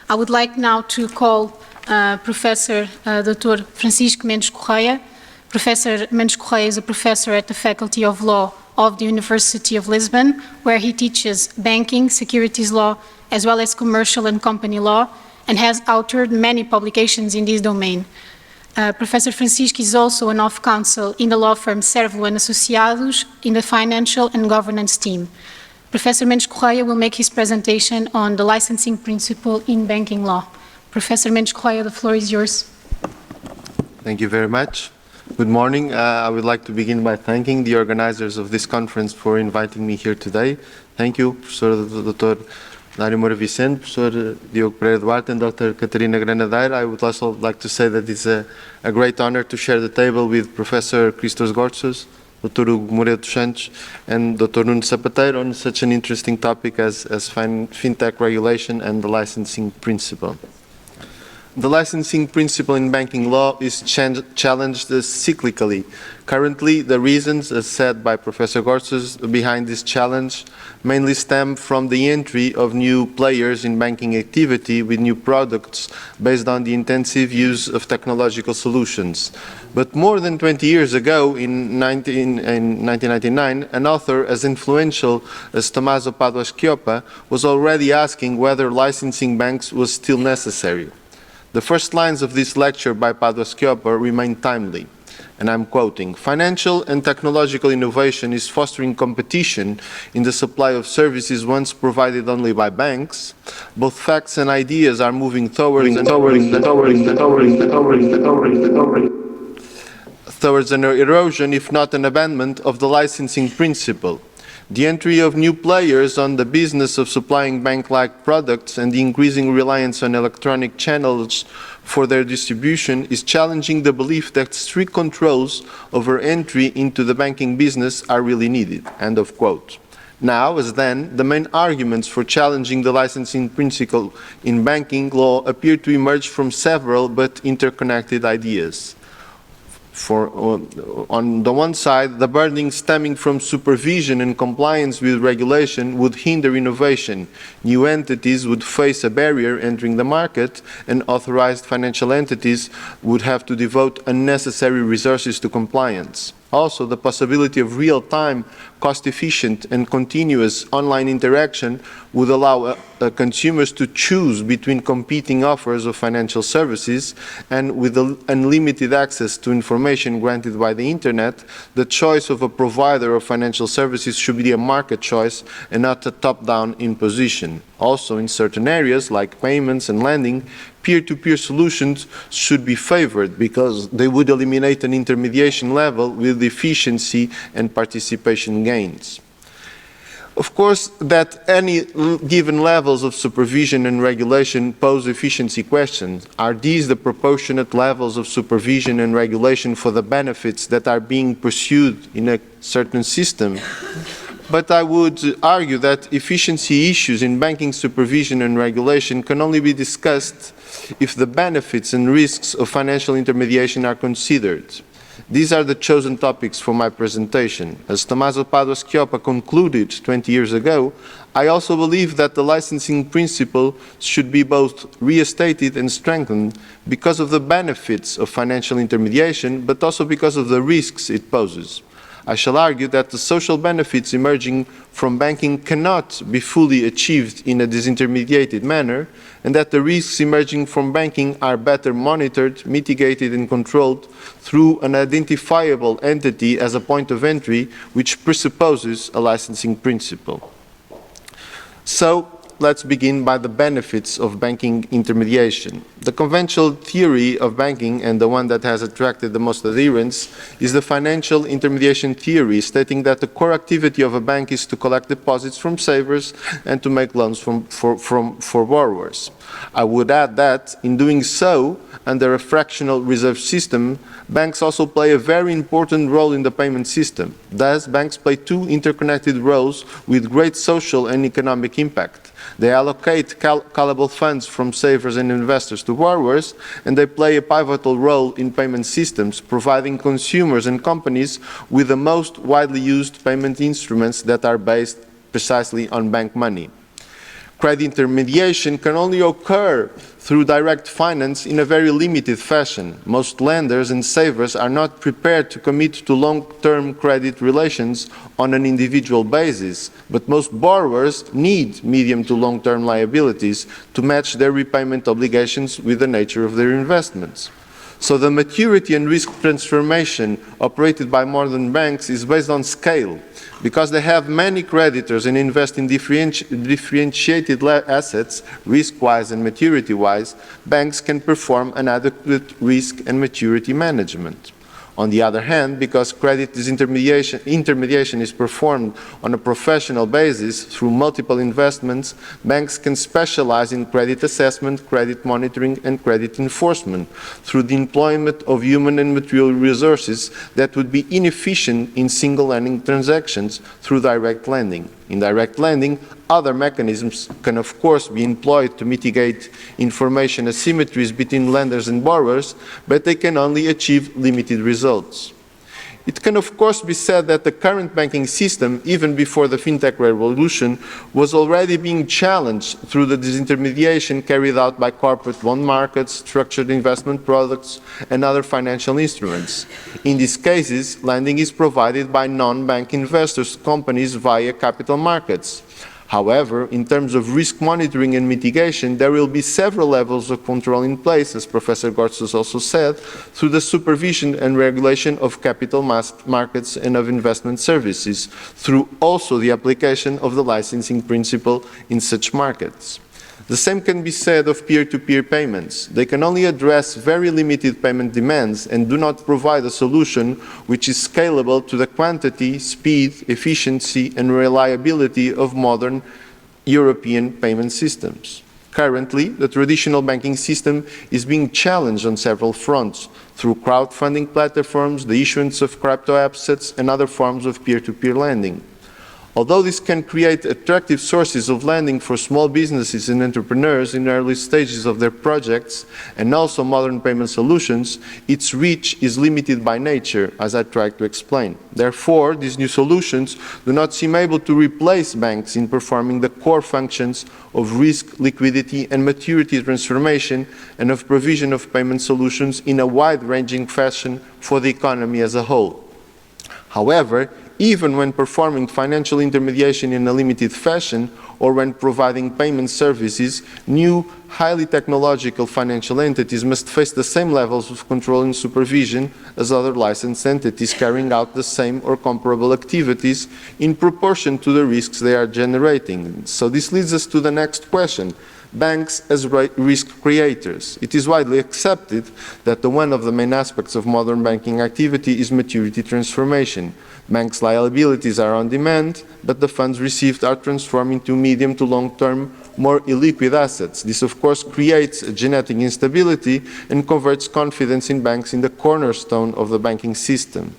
I would like now to call Professor Dr. Francisco Mendes Correia. Professor Mendes Correia is a professor at the Faculty of Law of the University of Lisbon, where he teaches banking, securities law, as well as commercial and company law, and has authored many publications in this domain. Professor Francisco is also an off-counsel in the law firm Servo & Associados in the financial and governance team. Professor Mendes Correia will make his presentation on the licensing principle in banking law. Professor Mendes Correia, the floor is yours. Thank you very much. Good morning. I would like to begin by thanking the organizers of this conference for inviting me here today. Thank you, Professor Dr. Dário Moura Vicente, Professor Diogo Pereira Duarte, and Dr. Catarina Granadeira. I would also like to say that it's a great honor to share the table with Professor Christos Gortsos, Dr. Hugo Moreira dos Santos, and Dr. Nuno Sapateiro on such an interesting topic as fintech regulation and the licensing principle. The licensing principle in banking law is challenged cyclically. Currently, the reasons, as said by Professor Gortsos, behind this challenge mainly stem from the entry of new players in banking activity with new products based on the intensive use of technological solutions. But more than 20 years ago, in 1999, an author as influential as Tommaso Padoa-Schioppa was already asking whether licensing banks was still necessary. The first lines of this lecture by Padoa-Schioppa remain timely, and I'm quoting, "Financial and technological innovation is fostering competition in the supply of services once provided only by banks. Both facts and ideas are moving towards an erosion, if not an abandonment, of the licensing principle. The entry of new players on the business of supplying bank-like products and the increasing reliance on electronic channels for their distribution is challenging the belief that strict controls over entry into the banking business are really needed." End of quote. Now, as then, the main arguments for challenging the licensing principle in banking law appear to emerge from several but interconnected ideas. On the one side, the burden stemming from supervision and compliance with regulation would hinder innovation. New entities would face a barrier entering the market, and authorized financial entities would have to devote unnecessary resources to compliance. Also, the possibility of real-time, cost-efficient and continuous online interaction would allow consumers to choose between competing offers of financial services, and with unlimited access to information granted by the Internet, the choice of a provider of financial services should be a market choice and not a top-down imposition. Also, in certain areas like payments and lending, peer-to-peer solutions should be favored because they would eliminate an intermediation level with efficiency and participation gains. Of course, that any given levels of supervision and regulation pose efficiency questions. Are these the proportionate levels of supervision and regulation for the benefits that are being pursued in a certain system? But I would argue that efficiency issues in banking supervision and regulation can only be discussed if the benefits and risks of financial intermediation are considered. These are the chosen topics for my presentation. As Tommaso Padoa-Schioppa concluded 20 years ago, I also believe that the licensing principle should be both restated and strengthened because of the benefits of financial intermediation, but also because of the risks it poses. I shall argue that the social benefits emerging from banking cannot be fully achieved in a disintermediated manner, and that the risks emerging from banking are better monitored, mitigated and controlled through an identifiable entity as a point of entry, which presupposes a licensing principle. So, let's begin by the benefits of banking intermediation. The conventional theory of banking, and the one that has attracted the most adherents, is the financial intermediation theory, stating that the core activity of a bank is to collect deposits from savers and to make loans for borrowers. I would add that, in doing so, under a fractional reserve system, banks also play a very important role in the payment system. Thus, banks play two interconnected roles with great social and economic impact. They allocate callable funds from savers and investors to borrowers, and they play a pivotal role in payment systems, providing consumers and companies with the most widely used payment instruments that are based precisely on bank money. Credit intermediation can only occur through direct finance in a very limited fashion. Most lenders and savers are not prepared to commit to long-term credit relations on an individual basis, but most borrowers need medium to long-term liabilities to match their repayment obligations with the nature of their investments. So the maturity and risk transformation operated by modern banks is based on scale. Because they have many creditors and invest in differentiated assets, risk-wise and maturity-wise, banks can perform an adequate risk and maturity management. On the other hand, because credit intermediation is performed on a professional basis through multiple investments, banks can specialize in credit assessment, credit monitoring, and credit enforcement through the employment of human and material resources that would be inefficient in single lending transactions through direct lending. In direct lending, other mechanisms can of course be employed to mitigate information asymmetries between lenders and borrowers, but they can only achieve limited results. It can of course be said that the current banking system, even before the Fintech revolution, was already being challenged through the disintermediation carried out by corporate bond markets, structured investment products, and other financial instruments. In these cases, lending is provided by non-bank investors to companies via capital markets. However, in terms of risk monitoring and mitigation, there will be several levels of control in place, as Professor Gortz also said, through the supervision and regulation of capital markets and of investment services, through also the application of the licensing principle in such markets. The same can be said of peer-to-peer payments. They can only address very limited payment demands and do not provide a solution which is scalable to the quantity, speed, efficiency, and reliability of modern European payment systems. Currently, the traditional banking system is being challenged on several fronts through crowdfunding platforms, the issuance of crypto assets, and other forms of peer-to-peer lending. Although this can create attractive sources of lending for small businesses and entrepreneurs in early stages of their projects, and also modern payment solutions, its reach is limited by nature, as I tried to explain. Therefore, these new solutions do not seem able to replace banks in performing the core functions of risk, liquidity, and maturity transformation, and of provision of payment solutions in a wide-ranging fashion for the economy as a whole. However, even when performing financial intermediation in a limited fashion or when providing payment services, new, highly technological financial entities must face the same levels of control and supervision as other licensed entities carrying out the same or comparable activities in proportion to the risks they are generating. So this leads us to the next question. Banks as risk creators. It is widely accepted that one of the main aspects of modern banking activity is maturity transformation. Banks' liabilities are on demand, but the funds received are transformed into medium to long-term, more illiquid assets. This, of course, creates a genetic instability and converts confidence in banks in the cornerstone of the banking system.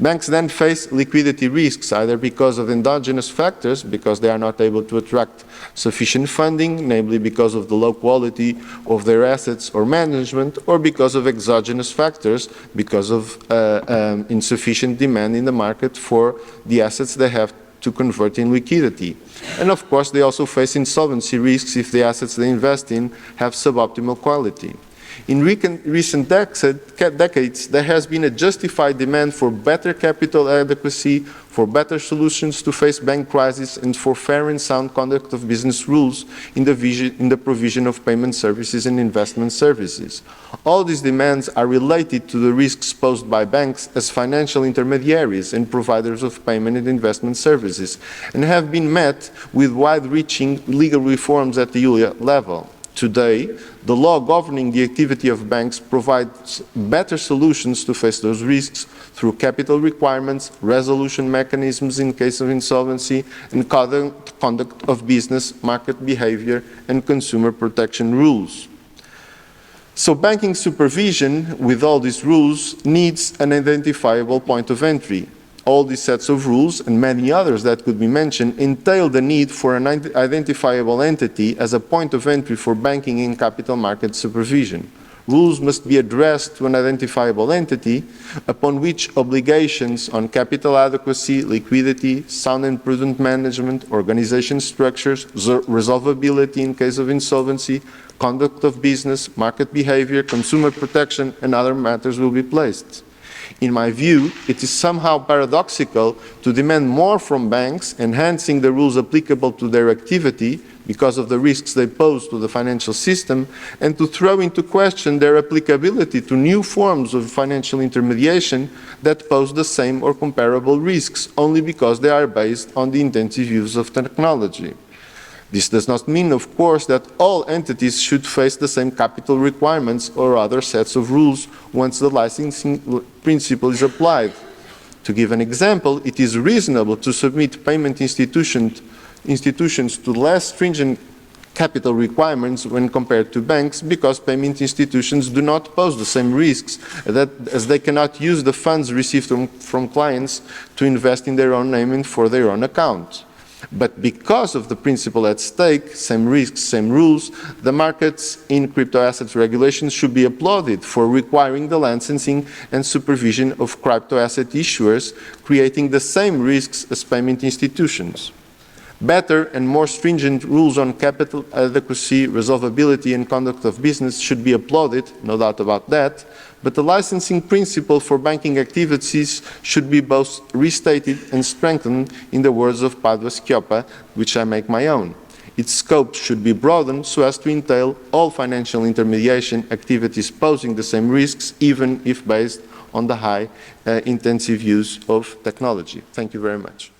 Banks then face liquidity risks, either because of endogenous factors, because they are not able to attract sufficient funding, namely because of the low quality of their assets or management, or because of exogenous factors, because of insufficient demand in the market for the assets they have to convert in liquidity. And of course, they also face insolvency risks if the assets they invest in have suboptimal quality. In recent decades, there has been a justified demand for better capital adequacy, for better solutions to face bank crises, and for fair and sound conduct of business rules in the provision of payment services and investment services. All these demands are related to the risks posed by banks as financial intermediaries and providers of payment and investment services, and have been met with wide-reaching legal reforms at the EU level. Today, the law governing the activity of banks provides better solutions to face those risks through capital requirements, resolution mechanisms in case of insolvency, and conduct of business, market behavior, and consumer protection rules. So banking supervision, with all these rules, needs an identifiable point of entry. All these sets of rules, and many others that could be mentioned, entail the need for an identifiable entity as a point of entry for banking and capital market supervision. rules must be addressed to an identifiable entity upon which obligations on capital adequacy, liquidity, sound and prudent management, organization structures, resolvability in case of insolvency, conduct of business, market behavior, consumer protection, and other matters will be placed. In my view, it is somehow paradoxical to demand more from banks, enhancing the rules applicable to their activity because of the risks they pose to the financial system, and to throw into question their applicability to new forms of financial intermediation that pose the same or comparable risks only because they are based on the intensive use of technology. This does not mean, of course, that all entities should face the same capital requirements or other sets of rules once the licensing principle is applied. To give an example, it is reasonable to submit payment institutions to less stringent capital requirements when compared to banks because payment institutions do not pose the same risks as they cannot use the funds received from clients to invest in their own name and for their own account. But because of the principle at stake, same risks, same rules, the markets in crypto assets regulations should be applauded for requiring the licensing and supervision of crypto asset issuers, creating the same risks as payment institutions. Better and more stringent rules on capital adequacy, resolvability, and conduct of business should be applauded, no doubt about that, but the licensing principle for banking activities should be both restated and strengthened, in the words of Padua Schioppa, which I make my own. Its scope should be broadened so as to entail all financial intermediation activities posing the same risks, even if based on the high intensive use of technology. Thank you very much.